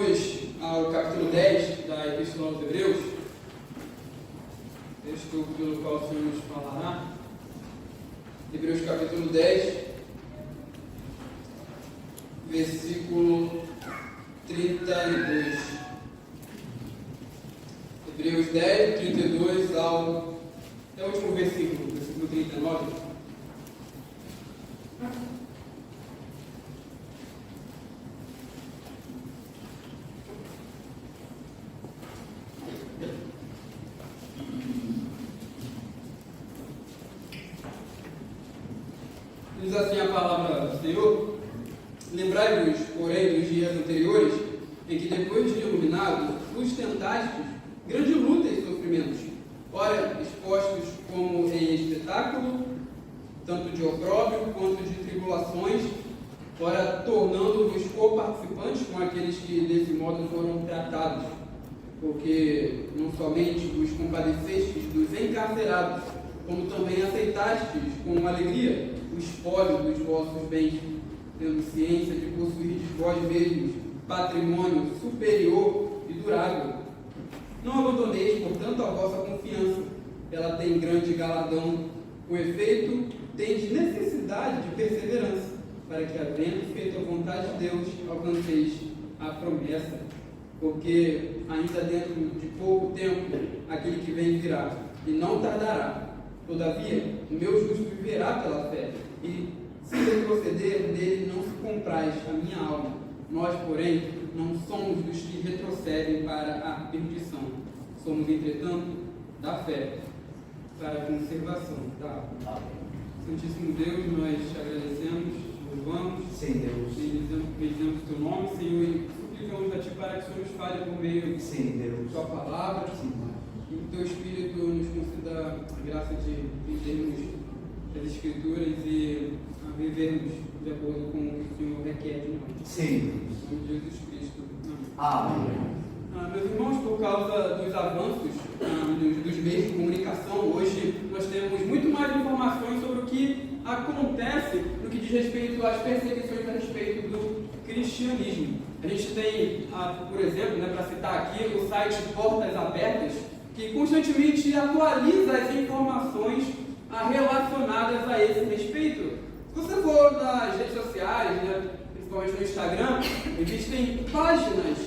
irmos ao capítulo 10 da Epístola aos Hebreus, texto pelo qual o Senhor nos falará. Hebreus capítulo 10, versículo 32. Hebreus 10, 32 até o último versículo, versículo 39. Diz assim a palavra do Senhor: lembrai-vos, porém, dos dias anteriores, em que, depois de iluminados, sustentastes grande luta e sofrimentos, ora expostos como em espetáculo, tanto de opróbrio quanto de tribulações, ora tornando-vos co-participantes com aqueles que desse modo foram tratados, porque não somente vos compadecestes dos encarcerados, como também aceitastes com alegria o espólio dos vossos bens, tendo ciência de possuir de vós mesmos patrimônio superior e durável. Não abandoneis, portanto, a vossa confiança, ela tem grande galardão. Com efeito, tendes necessidade de perseverança, para que, havendo feito a vontade de Deus, alcanceis a promessa. Porque ainda dentro de pouco tempo, aquele que vem virá, e não tardará. Todavia, o meu justo viverá pela fé, e se retroceder, dele não se compraz a minha alma. Nós, porém, não somos dos que retrocedem para a perdição. Somos, entretanto, da fé, para a conservação da alma. Santíssimo Deus, nós te agradecemos, te louvamos, bendizemos o teu nome, Senhor, e suplicamos a ti para que o Senhor nos fale por meio de tua palavra, e que o teu Espírito nos conceda a graça de entendermos as Escrituras e a vivermos de acordo com o que o Senhor requer de nós. Sim. Em nome de Jesus Cristo. Amém. Meus irmãos, por causa dos avanços dos meios de comunicação, hoje nós temos muito mais informações sobre o que acontece no que diz respeito às perseguições a respeito do cristianismo. A gente tem, por exemplo, para citar aqui, o site Portas Abertas, que constantemente atualiza as informações relacionadas a esse respeito. Se você for nas redes sociais, principalmente no Instagram, existem páginas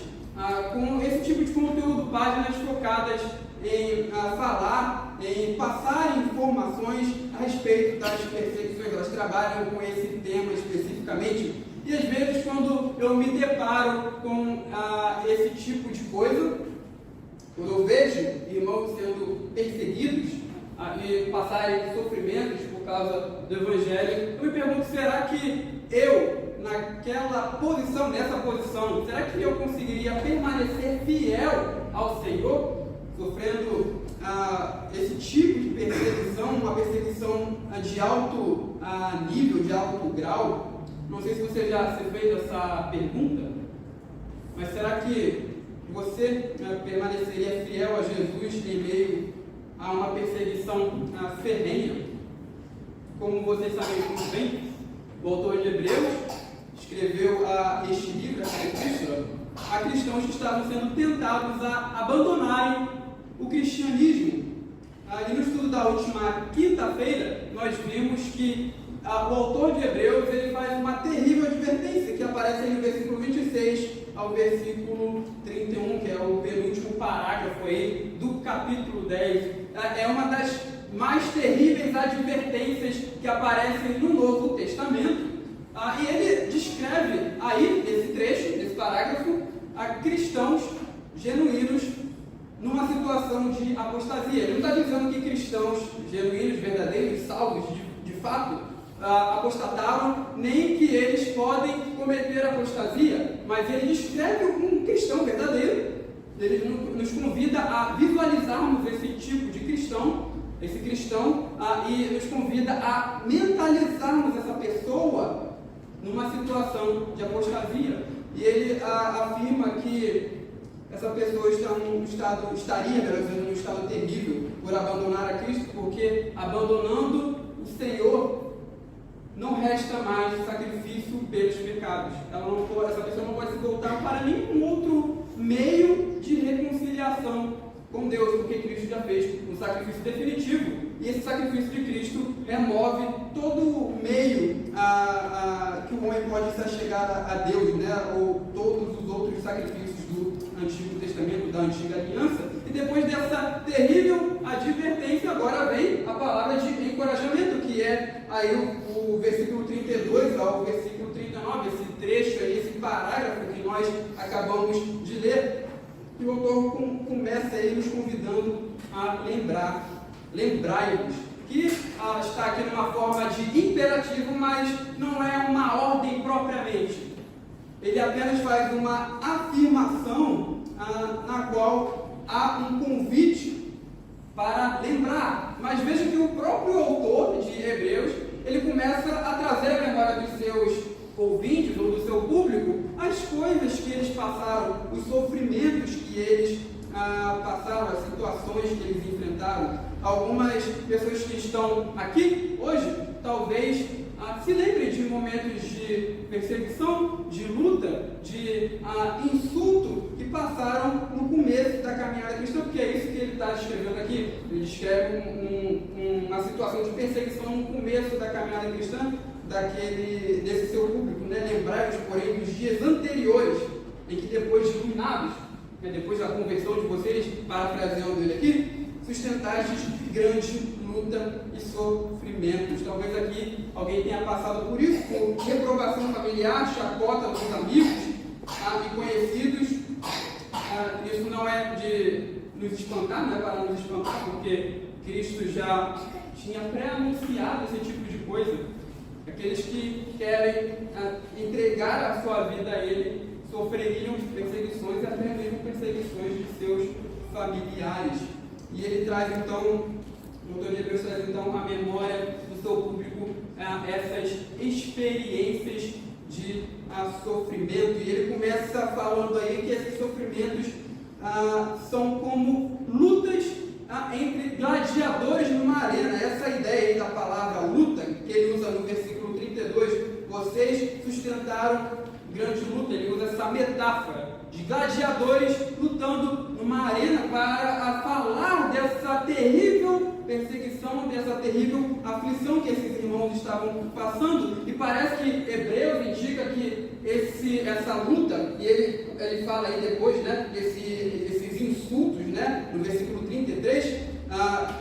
com esse tipo de conteúdo, páginas focadas em falar, em passar informações a respeito das perseguições. Elas trabalham com esse tema especificamente. E às vezes, quando eu me deparo com esse tipo de coisa, quando eu vejo irmãos sendo perseguidos e passarem sofrimentos por causa do Evangelho, eu me pergunto, será que eu, nessa posição, será que eu conseguiria permanecer fiel ao Senhor, sofrendo esse tipo de perseguição, uma perseguição de alto nível, de alto grau? Não sei se você já se fez essa pergunta, mas será que você permaneceria fiel a Jesus em meio a uma perseguição ferrenha? Como vocês sabem muito bem, o autor de Hebreus escreveu este livro, essa epístola, a cristãos que estavam sendo tentados a abandonarem o cristianismo. E no estudo da última quinta-feira, nós vimos que o autor de Hebreus ele faz uma terrível advertência, que aparece aí no versículo 26 ao versículo 31, que é o penúltimo parágrafo aí do capítulo 10. É uma das mais terríveis advertências que aparecem no Novo Testamento. E ele descreve aí, nesse trecho, nesse parágrafo, cristãos genuínos numa situação de apostasia. Ele não está dizendo que cristãos genuínos, verdadeiros, salvos, de fato, apostataram, nem que eles podem cometer apostasia, mas ele descreve um cristão verdadeiro. Ele nos convida a visualizarmos esse tipo de cristão, e nos convida a mentalizarmos essa pessoa numa situação de apostasia. E ele afirma que essa pessoa estaria num estado terrível por abandonar a Cristo, porque abandonando o Senhor não resta mais sacrifício pelos pecados. Essa pessoa não pode se voltar para nenhum outro reconciliação com Deus, porque Cristo já fez um sacrifício definitivo. E esse sacrifício de Cristo remove todo o meio que o homem pode se achegar a Deus, né? Ou todos os outros sacrifícios do Antigo Testamento, da Antiga Aliança. E depois dessa terrível advertência, agora vem a palavra de encorajamento, que é aí o versículo 32 ao versículo 39, esse trecho aí, esse parágrafo que nós acabamos de ler. E o autor começa aí nos convidando a lembrai-vos, que está aqui numa forma de imperativo, mas não é uma ordem propriamente. Ele apenas faz uma afirmação na qual há um convite para lembrar. Mas veja que o próprio autor de Hebreus, ele começa a trazer à memória dos seus ouvintes ou do seu público as coisas que eles passaram, os sofrimentos que eles passaram, as situações que eles enfrentaram. Algumas pessoas que estão aqui hoje talvez se lembrem de momentos de perseguição, de luta, de insulto que passaram no começo da caminhada cristã, porque é isso que ele está descrevendo aqui. Ele descreve uma situação de perseguição no começo da caminhada cristã, desse seu público, né? Lembrai-vos, porém, dos dias anteriores, em que depois de iluminados, depois da conversão de vocês, parafraseando ele aqui, sustentastes grande luta e sofrimentos. Talvez aqui alguém tenha passado por isso, por reprovação familiar, chacota dos amigos e conhecidos. Isso não é de nos espantar, não é para nos espantar, porque Cristo já tinha pré-anunciado esse tipo de coisa. Aqueles que querem entregar a sua vida a Ele sofreriam perseguições e até mesmo perseguições de seus familiares. E ele traz então, o autor de Hebreus traz então a memória do seu público essas experiências de sofrimento. E ele começa falando aí que esses sofrimentos são como lutas entre gladiadores numa arena. Essa ideia aí da palavra luta, que ele usa no versículo 32, vocês sustentaram grande luta. Ele usa essa metáfora de gladiadores lutando numa arena para falar dessa terrível perseguição, dessa terrível aflição que esses irmãos estavam passando. E parece que Hebreus indica que essa luta, e ele fala aí depois, né, esses insultos, né, no versículo 33,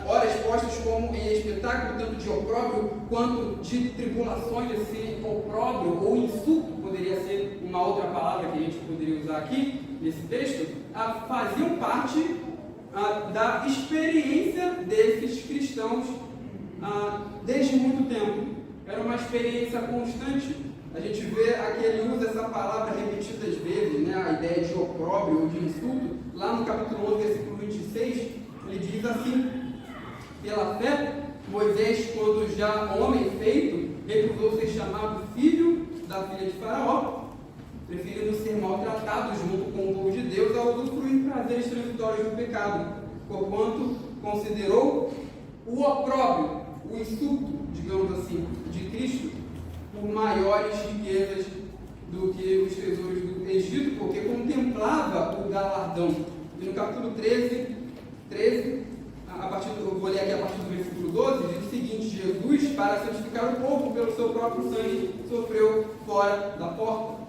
ora expostos como em espetáculo, tanto de opróbrio quanto de tribulações. Esse opróbrio ou insulto poderia ser uma outra palavra que a gente poderia usar aqui nesse texto, faziam parte da experiência desses cristãos desde muito tempo. Era uma experiência constante. A gente vê aqui, ele usa essa palavra repetidas vezes, né, a ideia de opróbrio ou de insulto. Lá no capítulo 11, versículo 26, ele diz assim: pela fé, Moisés, quando já homem feito, recusou ser chamado filho da filha de Faraó, preferindo ser maltratado junto com o povo de Deus ao usufruir prazeres transitórios do pecado, porquanto considerou o opróbrio, o insulto, digamos assim, de Cristo, por maiores riquezas do que os tesouros do Egito, porque contemplava o galardão. E no capítulo 13, eu vou ler aqui a partir do versículo 12, diz o seguinte: Jesus, para santificar o povo pelo seu próprio sangue, sofreu fora da porta.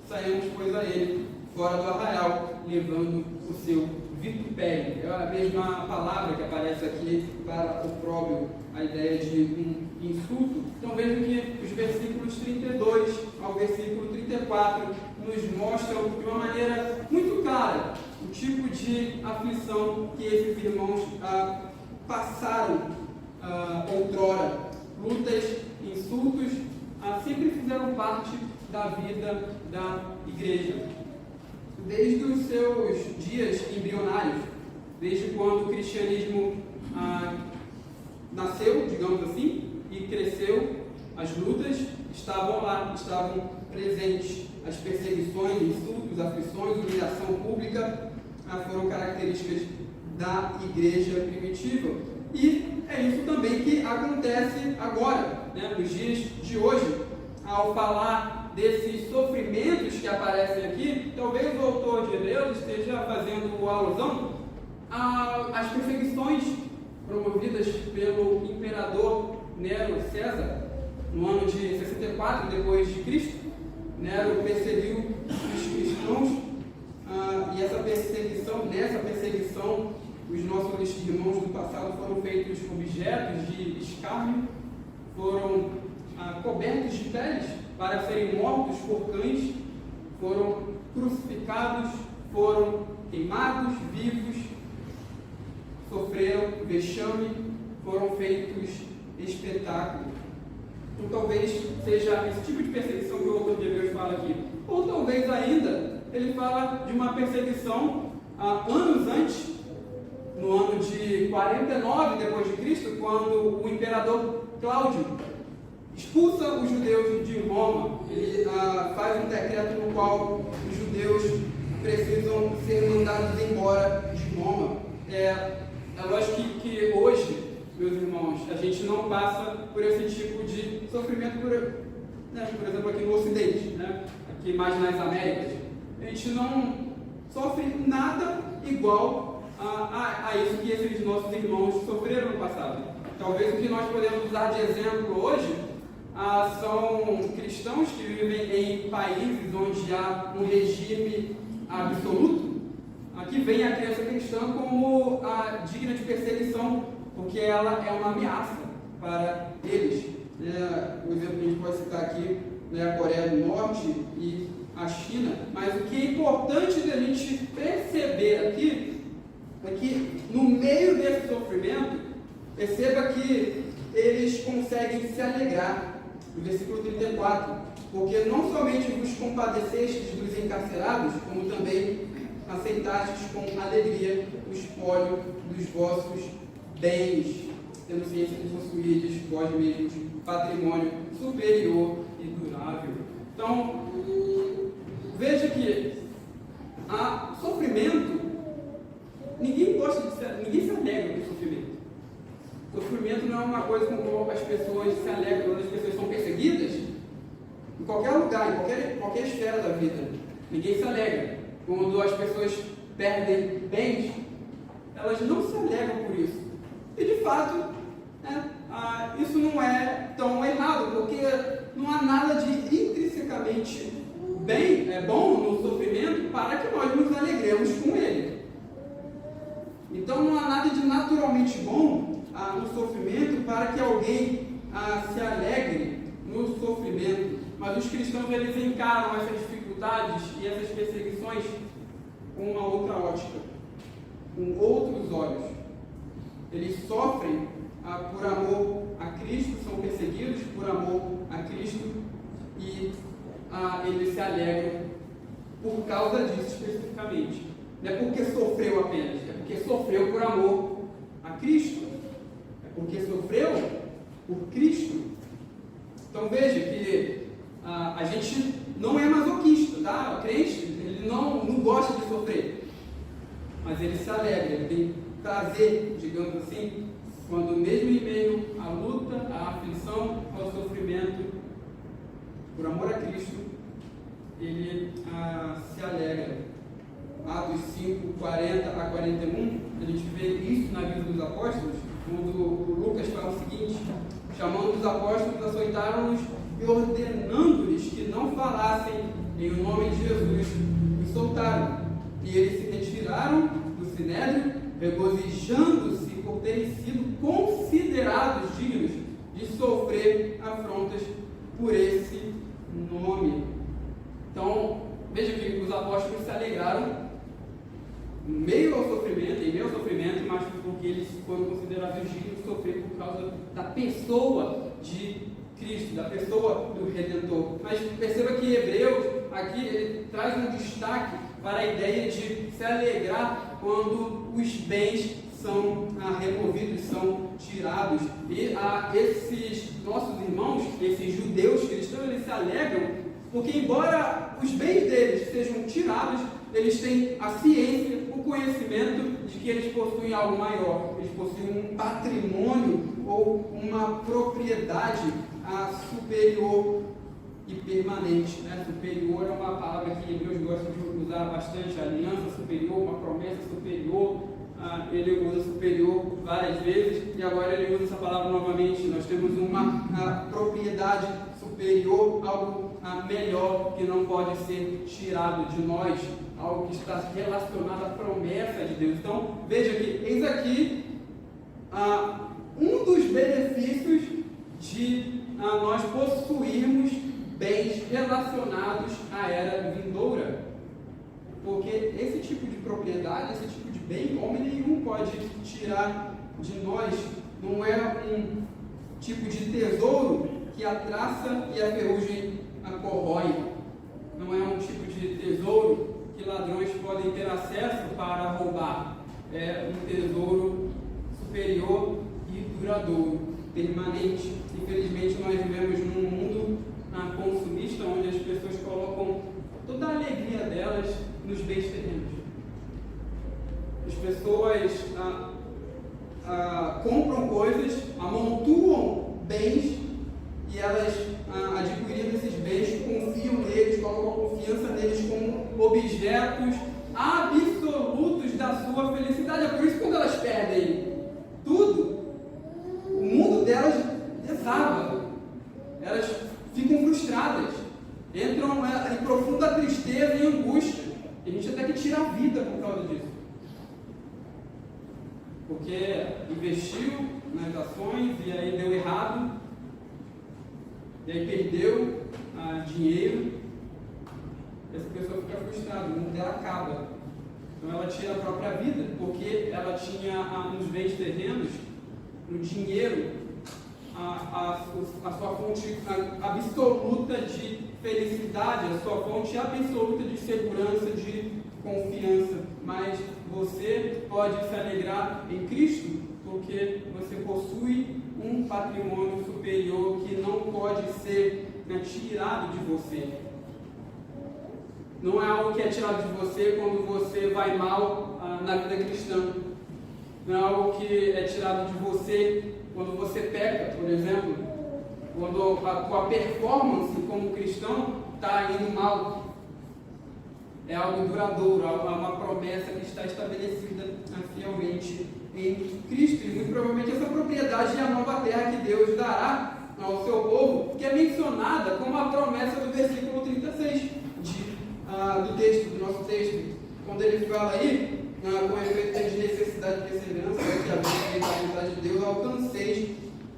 Saímos, pois, a ele, fora do arraial, levando o seu vitupério. É a mesma palavra que aparece aqui para o próprio, a ideia de um insulto. Então vejam que os versículos 32 ao versículo 34 nos mostram de uma maneira muito clara o tipo de aflição que esses irmãos passaram outrora. Lutas, insultos, sempre fizeram parte da vida da igreja. Desde os seus dias embrionários, desde quando o cristianismo nasceu, digamos assim, e cresceu, as lutas estavam lá, estavam presentes. As perseguições, insultos, aflições, humilhação pública foram características da igreja primitiva. E é isso também que acontece agora, né, nos dias de hoje. Ao falar desses sofrimentos que aparecem aqui, talvez o autor de Hebreus esteja fazendo alusão as perseguições promovidas pelo imperador Nero César no ano de 64 depois de Cristo. Nero perseguiu os cristãos e nessa perseguição, os nossos irmãos do passado foram feitos objetos de escárnio, foram cobertos de peles para serem mortos por cães, foram crucificados, foram queimados vivos, sofreram vexame, foram feitos espetáculo. Então talvez seja esse tipo de perseguição que o autor de Hebreus fala aqui. Ou talvez ainda ele fala de uma perseguição anos antes, no ano de 49 depois de Cristo, quando o imperador Cláudio expulsa os judeus de Roma. Ele faz um decreto no qual os judeus precisam ser mandados embora de Roma. É lógico que hoje, meus irmãos, a gente não passa por esse tipo de sofrimento, por exemplo, aqui no Ocidente, aqui mais nas Américas. A gente não sofre nada igual a isso que esses nossos irmãos sofreram no passado. Talvez o que nós podemos usar de exemplo hoje são cristãos que vivem em países onde há um regime absoluto. Aqui vem a crença cristã como digna de perseguição, porque ela é uma ameaça para eles. O exemplo que a gente pode citar aqui é a Coreia do Norte e a China. Mas o que é importante da gente perceber aqui é que no meio desse sofrimento, perceba que eles conseguem se alegrar. No versículo 34, porque não somente vos compadecestes dos encarcerados, como também aceitastes com alegria o espólio dos vossos bens, tendo ciência de possuídes vós mesmos patrimônio superior e durável. Então, veja que sofrimento, ninguém se alegra com sofrimento. Sofrimento não é uma coisa com qual as pessoas se alegram quando as pessoas são perseguidas. Em qualquer lugar, em qualquer esfera da vida, ninguém se alegra. Quando as pessoas perdem bens, elas não se alegram por isso. E de fato, isso não é tão errado, porque não há nada de intrinsecamente bom no sofrimento para que nós nos alegremos com ele. Então não há nada de naturalmente bom no sofrimento para que alguém se alegre no sofrimento. Mas os cristãos, eles encaram essas dificuldades e essas perseguições com uma outra ótica, com outros olhos. Eles sofrem por amor a Cristo, são perseguidos por amor a Cristo e eles se alegram por causa disso especificamente. Não é porque sofreu apenas, é porque sofreu por amor a Cristo. Porque sofreu por Cristo. Então veja que a gente não é masoquista, tá? O crente, ele não gosta de sofrer, mas ele se alegra, ele tem prazer, digamos assim, quando mesmo em meio à luta, à aflição, ao sofrimento, por amor a Cristo, ele se alegra. Atos 5, 40 a 41, a gente vê isso na vida dos apóstolos, quando o Lucas fala o seguinte: chamando os apóstolos, açoitaram-nos e ordenando-lhes que não falassem em o nome de Jesus, os soltaram. E eles se retiraram do sinédrio, regozijando-se por terem sido considerados dignos de sofrer afrontas por esse nome. Então, veja que os apóstolos se alegraram em meio ao sofrimento, mas porque eles foram considerados dignos de sofrer por causa da pessoa de Cristo, da pessoa do Redentor. Mas perceba que Hebreus, aqui, ele traz um destaque para a ideia de se alegrar quando os bens são removidos, são tirados. E esses nossos irmãos, esses judeus cristãos, eles se alegram porque, embora os bens deles sejam tirados, eles têm a ciência, o conhecimento de que eles possuem algo maior. Eles possuem um patrimônio ou uma propriedade superior e permanente. Superior é uma palavra que Hebreus gosta de usar bastante, aliança superior, uma promessa superior, ele usa superior várias vezes, e agora ele usa essa palavra novamente. Nós temos uma propriedade superior, algo melhor que não pode ser tirado de nós, algo que está relacionado à promessa de Deus. Então, veja que, eis aqui um dos benefícios de nós possuirmos bens relacionados à era vindoura. Porque esse tipo de propriedade, esse tipo de bem, homem nenhum pode tirar de nós. Não é um tipo de tesouro que a traça e a ferrugem corrói. Não é um tipo de tesouro que ladrões podem ter acesso para roubar. É um tesouro superior e duradouro, permanente. Infelizmente, nós vivemos num mundo consumista, onde as pessoas colocam toda a alegria delas nos bens terrenos. As pessoas compram coisas, amontoam bens, e elas, adquirindo esses bens, confiam neles, colocam a confiança neles como objetos absolutos da sua felicidade. É por isso que quando elas perdem tudo, o mundo delas desaba. Elas ficam frustradas, entram em profunda tristeza e angústia. E a gente até que tira a vida por causa disso. Porque investiu nas ações e aí deu errado, e aí perdeu dinheiro. Essa pessoa fica frustrada, o mundo dela acaba. Então ela tira a própria vida, porque ela tinha nos bens terrenos, no dinheiro, a sua fonte absoluta de felicidade, a sua fonte absoluta de segurança, de confiança. Mas você pode se alegrar em Cristo, porque você possui um patrimônio superior que não pode ser tirado de você. Não é algo que é tirado de você quando você vai mal na vida cristã. Não é algo que é tirado de você quando você peca, por exemplo, quando a tua performance como cristão está indo mal. É algo duradouro, é uma promessa que está estabelecida fielmente em Cristo. E muito provavelmente essa propriedade é a nova terra que Deus dará ao seu povo, que é mencionada como a promessa do versículo 36 do nosso texto. Quando ele fala aí, com efeito de necessidade de perseverança, que a vontade de Deus, alcanceis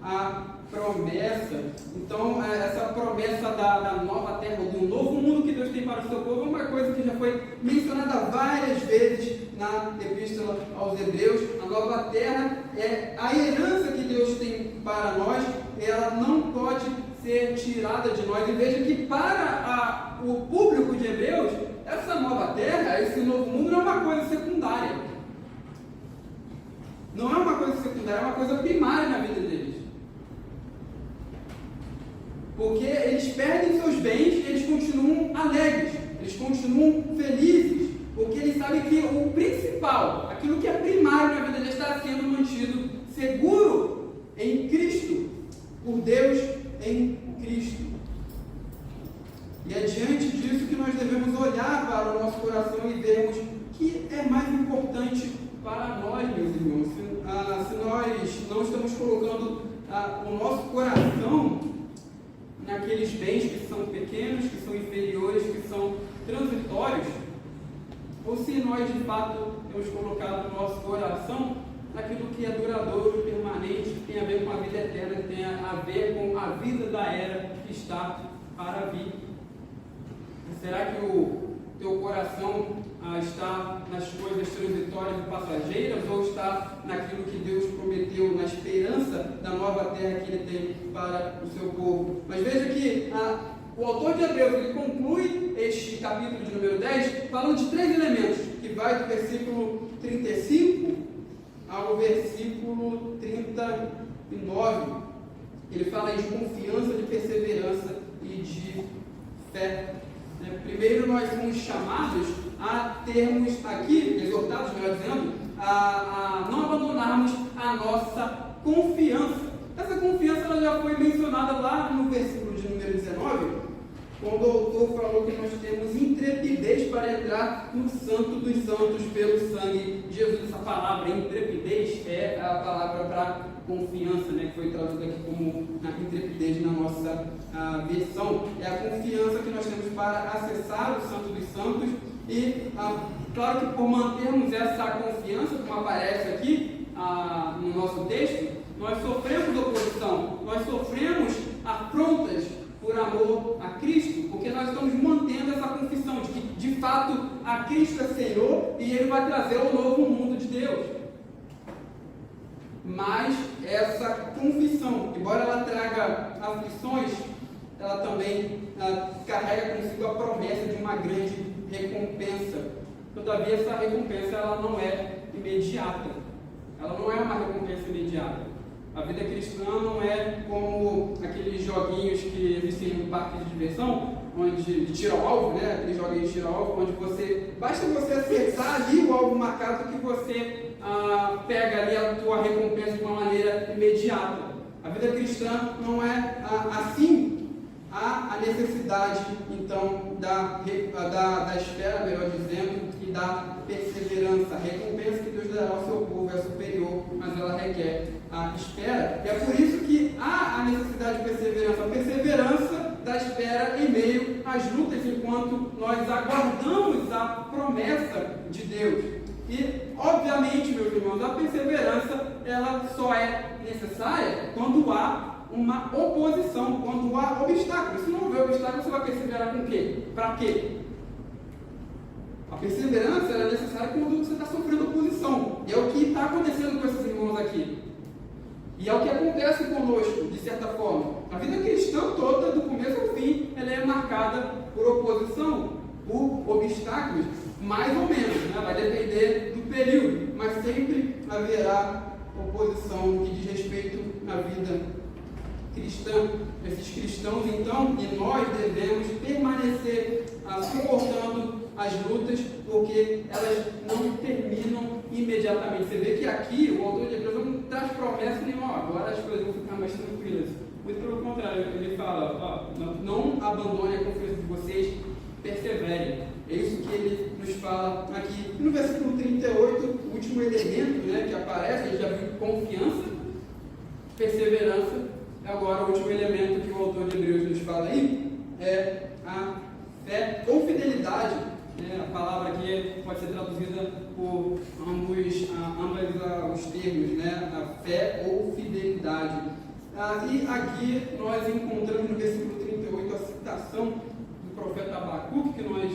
a promessa. Então, essa promessa da nova terra, do novo mundo que Deus tem para o seu povo, é uma coisa que já foi mencionada várias vezes na Epístola aos Hebreus. A nova terra é a herança que Deus tem para nós, ela não pode ser tirada de nós. E veja que para o público de Hebreus, essa nova terra, esse novo mundo não é uma coisa secundária. Não é uma coisa secundária, é uma coisa primária na vida deles. Porque eles perdem seus bens e eles continuam alegres, eles continuam felizes, porque eles sabem que o principal, aquilo que é primário na vida deles, está sendo mantido seguro em Cristo, por Deus em Cristo. E é diante disso que nós devemos olhar para o nosso coração e vermos que é mais importante para nós, meus irmãos. Se nós não estamos colocando o nosso coração naqueles bens que são pequenos, que são inferiores, que são transitórios, ou se nós de fato temos colocado o nosso coração naquilo que é duradouro, permanente, que tem a ver com a vida eterna, que tem a ver com a vida da era que está para vir. Será que o teu coração está nas coisas transitórias e passageiras, ou está naquilo que Deus prometeu, na esperança da nova terra que Ele tem para o seu povo? Mas veja que o autor de Hebreus, ele conclui este capítulo de número 10 falando de 3 elementos, que vai do versículo 35 ao versículo 39. Ele fala aí de confiança, de perseverança e de fé. Primeiro, nós somos chamados a termos aqui, exortados, melhor dizendo, a não abandonarmos a nossa confiança. Essa confiança ela já foi mencionada lá no versículo de número 19, quando o autor falou que nós temos intrepidez para entrar no Santo dos Santos pelo sangue de Jesus. Essa palavra, intrepidez, é a palavra para confiança, né, que foi traduzida aqui como intrepidez na nossa versão. É a confiança que nós temos para acessar o Santo dos Santos e, claro que por mantermos essa confiança, como aparece aqui no nosso texto, nós sofremos oposição, nós sofremos afrontas por amor a Cristo, porque nós estamos mantendo essa confissão de que, de fato, a Cristo é Senhor e Ele vai trazer o novo mundo de Deus. Mas essa confissão, embora ela traga aflições, ela também carrega consigo a promessa de uma grande recompensa. Todavia, essa recompensa ela não é imediata. Ela não é uma recompensa imediata. A vida cristã não é como aqueles joguinhos que existem no parque de diversão, onde de tiro ao alvo, né? Aqueles joguinhos de tiro ao alvo, onde basta você acertar ali o alvo marcado que você pega ali a tua recompensa de uma maneira imediata. A vida cristã não é assim. Há a necessidade, então, da espera, melhor dizendo, e da perseverança. A recompensa que Deus dará ao seu povo é superior, mas ela requer a espera. E é por isso que há a necessidade de perseverança. A perseverança da espera em meio às lutas, enquanto nós aguardamos a promessa de Deus. E, obviamente, meus irmãos, a perseverança ela só é necessária quando há uma oposição, quando há obstáculos. Se não houver obstáculo, você vai perseverar com o quê? Para quê? A perseverança é necessária quando você está sofrendo oposição. E é o que está acontecendo com esses irmãos aqui. E é o que acontece conosco, de certa forma. A vida cristã toda, do começo ao fim, ela é marcada por oposição, por obstáculos, mais ou menos, né? Vai depender do período, mas sempre haverá oposição no que diz respeito à vida cristã. Esses cristãos, então, e nós devemos permanecer suportando as lutas, porque elas não terminam imediatamente. Você vê que aqui o autor de Hebreus não traz promessa nenhuma, agora as coisas vão ficar mais tranquilas. Muito pelo contrário, ele fala, não abandone a confiança de vocês, perseverem. É isso que ele nos fala aqui. No versículo 38, o último elemento, né, que aparece, a gente já viu confiança, perseverança. Agora, o último elemento que o autor de Hebreus nos fala aí é a fé ou fidelidade. Né? A palavra aqui pode ser traduzida por ambos os termos, né? A fé ou fidelidade. E aqui nós encontramos no versículo 38 a citação do profeta Abacuque, que nós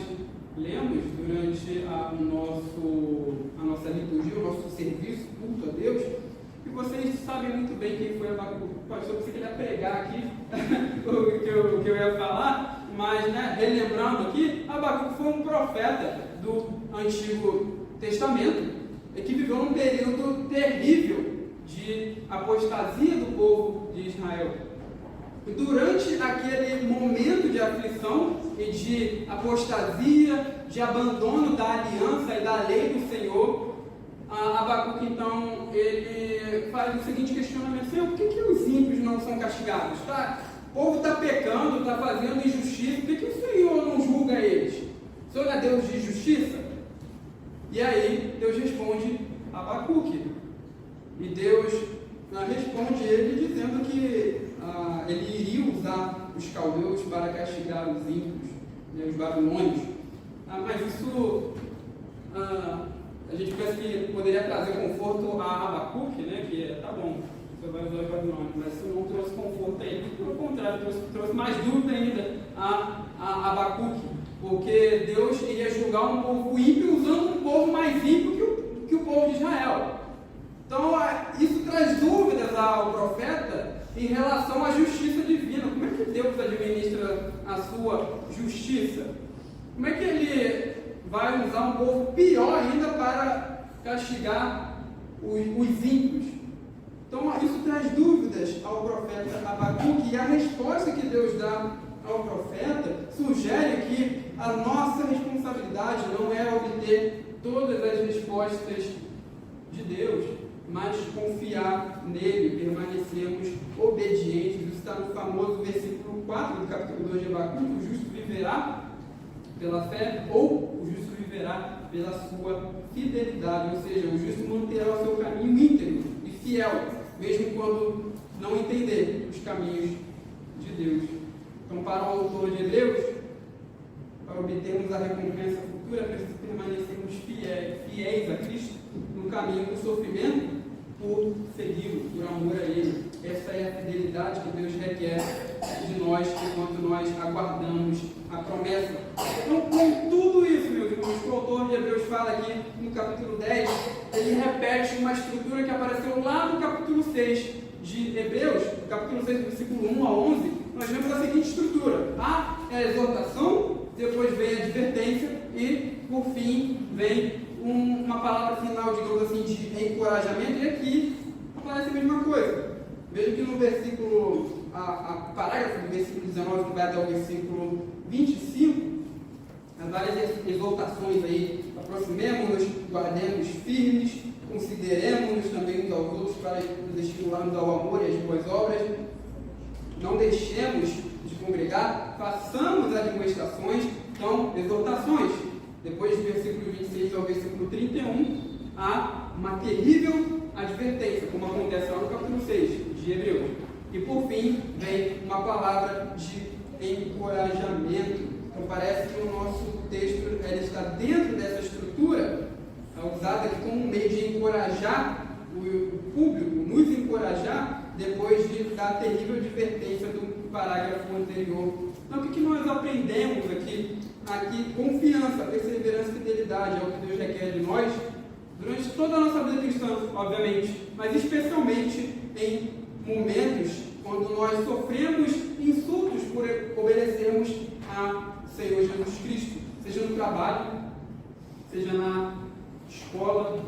lemos durante a nossa liturgia, o nosso serviço, culto a Deus. E vocês sabem muito bem quem foi Abacuque. Pastor, você queria pregar aqui o que eu ia falar, mas, né, relembrando aqui, Abacuque foi um profeta do Antigo Testamento que viveu num período terrível de apostasia do povo de Israel. Durante aquele momento de aflição e de apostasia, de abandono da aliança e da lei do Senhor, Abacuque, então, ele faz o seguinte questionamento: Senhor, por que os ímpios não são castigados? O povo está pecando, está fazendo injustiça, por que o Senhor não julga eles? O Senhor é Deus de justiça? E aí, Deus responde a Abacuque. E Deus responde ele dizendo que ele iria usar os caldeus para castigar os ímpios, né, os babilônios. Mas isso... a gente pensa que poderia trazer conforto a Abacuque, né? Que tá bom, você vai usar os babilônios, mas isso não trouxe conforto a ele. Pelo contrário, trouxe mais dúvida ainda a Abacuque, porque Deus iria julgar um povo ímpio usando um povo mais ímpio que o povo de Israel. Então, isso traz dúvidas ao profeta em relação à justiça divina. Como é que Deus administra a sua justiça? Como é que ele vai usar um povo pior ainda para castigar os ímpios? Então, isso traz dúvidas ao profeta Abacuque, e a resposta que Deus dá ao profeta sugere que a nossa responsabilidade não é obter todas as respostas de Deus, mas confiar nele, permanecermos obedientes. Isso está no famoso versículo 4 do capítulo 2 de Abacuque: o justo viverá pela fé, ou o justo viverá pela sua fidelidade, ou seja, o justo manterá o seu caminho íntegro e fiel, mesmo quando não entender os caminhos de Deus. Então, para o autor de Hebreus, para obtermos a recompensa futura, precisamos permanecermos fiéis a Cristo no caminho do sofrimento, por segui-lo, por amor a Ele. Essa é a fidelidade que Deus requer de nós enquanto nós aguardamos a promessa. Então, com tudo isso, meus irmãos, que o autor de Hebreus fala aqui no capítulo 10, ele repete uma estrutura que apareceu lá no capítulo 6 de Hebreus, capítulo 6, versículo 1 a 11. Nós vemos a seguinte estrutura: A é a exortação, depois vem a advertência e, por fim, vem uma palavra final, digamos assim, de encorajamento, e aqui aparece a mesma coisa. Veja que no versículo, parágrafo do versículo 19, que vai até o versículo 25, as várias exortações aí: aproximemo-nos, guardemos firmes, consideremos-nos também uns aos outros para nos estimularmos ao amor e às boas obras, não deixemos de congregar, façamos admoestações. Então, exortações. Depois do versículo 26 ao versículo 31, há uma terrível advertência, como acontece lá no capítulo 6 de Hebreus. E por fim, vem uma palavra de encorajamento. Então parece que o nosso texto ele está dentro dessa estrutura, usada aqui como um meio de encorajar o público, nos encorajar depois da terrível advertência do parágrafo anterior. Então o que nós aprendemos aqui? Aqui, confiança, perseverança e fidelidade é o que Deus requer de nós durante toda a nossa vida cristã, obviamente, mas especialmente em momentos quando nós sofremos insultos por obedecermos a Senhor Jesus Cristo, seja no trabalho, seja na escola,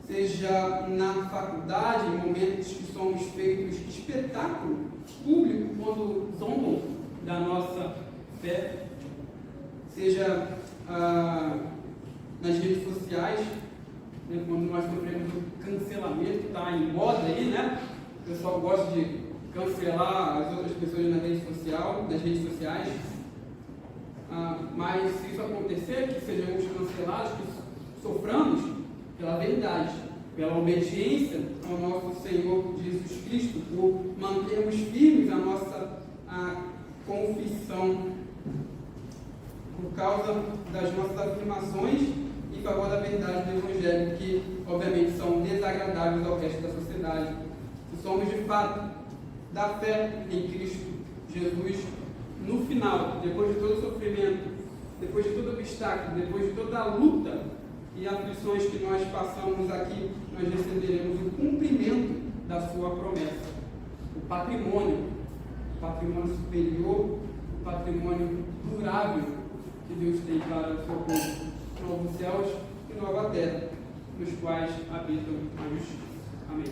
seja na faculdade, em momentos que somos feitos espetáculo público quando zombam da nossa fé, seja nas redes sociais, né, quando nós sofremos o cancelamento, está em moda aí, né? O pessoal gosta de cancelar as outras pessoas nas redes sociais. Mas se isso acontecer, que sejamos cancelados, que soframos pela verdade, pela obediência ao nosso Senhor Jesus Cristo, por mantermos firmes a nossa confissão, por causa das nossas afirmações em favor da verdade do Evangelho, que obviamente são desagradáveis ao resto da sociedade. Se somos de fato da fé em Cristo Jesus, no final, depois de todo o sofrimento, depois de todo obstáculo, depois de toda a luta e aflições que nós passamos aqui, nós receberemos o cumprimento da sua promessa, o patrimônio superior, o patrimônio durável que Deus tem para o seu povo, novos céus e nova terra, nos quais habitam a justiça. Amém.